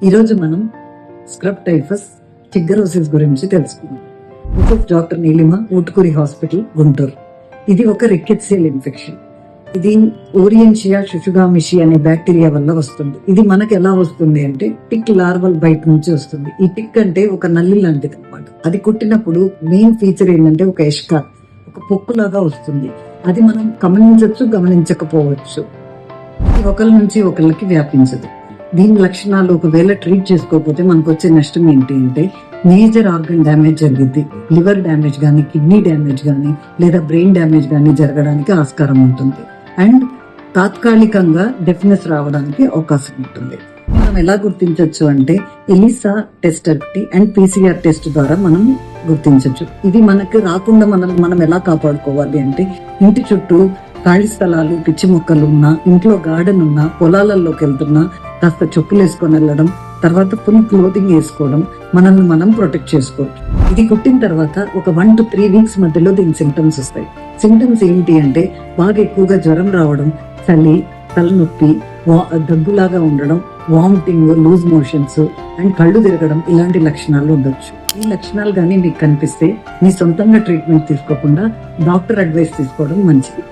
ఈరోజు మనం scrub typhus టిగ్గరోసిస్ గురించి తెలుసుకుందాం. This is doctor Neelima, Utukuri hospital, Guntur. ఇది ఒక రికెట్సియల్ ఇన్ఫెక్షన్. ఇది ఓరియంషియా షుషుగామిషి అనే బ్యాక్టీరియా వల్ల వస్తుంది. ఇది మనకు ఎలా వస్తుంది అంటే టిక్ లార్వల్ బైట్ నుంచి వస్తుంది. ఈ టిక్ అంటే ఒక నల్లి లాంటిది అనమాట. అది కుట్టినప్పుడు మెయిన్ ఫీచర్ ఏంటంటే ఒక ఎష్కా, ఒక పొక్కులాగా వస్తుంది. అది మనం గమనించవచ్చు, గమనించకపోవచ్చు. ఇది ఒకరి నుంచి ఒకరికి వ్యాపించదు. దీని లక్షణాలు ఒకవేళ ట్రీట్ చేసుకోకపోతే మనకు వచ్చే నష్టం ఏంటి అంటే మేజర్ ఆర్గన్ డ్యామేజ్ జరిగింది. లివర్ డ్యామేజ్ కానీ, కిడ్నీ డ్యామేజ్ కానీ, లేదా బ్రెయిన్ డ్యామేజ్ కానీ జరగడానికి ఆస్కారం ఉంటుంది. అండ్ తాత్కాలికంగా డెఫ్నెస్ రావడానికి అవకాశం ఉంటుంది. మనం ఎలా గుర్తించవచ్చు అంటే ఎలిసా టెస్ట్ ఒకటి అండ్ PCR టెస్ట్ ద్వారా మనం గుర్తించవచ్చు. ఇది మనకు రాకుండా మనం ఎలా కాపాడుకోవాలి అంటే ఇంటి చుట్టూ ఖాళీ స్థలాలు, పిచ్చి మొక్కలు ఉన్నా, ఇంట్లో గార్డెన్ ఉన్నా, పొలాలలోకి వెళ్తున్నా కాస్త చెప్పులు వేసుకొని వెళ్ళడం, తర్వాత ఫుల్ క్లోతింగ్ వేసుకోవడం, మనల్ని మనం ప్రొటెక్ట్ చేసుకోవచ్చు. ఇది కుట్టిన తర్వాత ఒక 1 to 3 weeks మధ్యలో దీని సింటమ్స్ వస్తాయి. సింటమ్స్ ఏంటి అంటే బాగా ఎక్కువగా జ్వరం రావడం, చలి, తలనొప్పి, దగ్గులాగా ఉండడం, వామిటింగ్, లూజ్ మోషన్స్ అండ్ కళ్ళు తిరగడం, ఇలాంటి లక్షణాలు ఉండొచ్చు. ఈ లక్షణాలు కానీ మీకు కనిపిస్తే మీ సొంతంగా ట్రీట్మెంట్ తీసుకోకుండా డాక్టర్ అడ్వైస్ తీసుకోవడం మంచిది.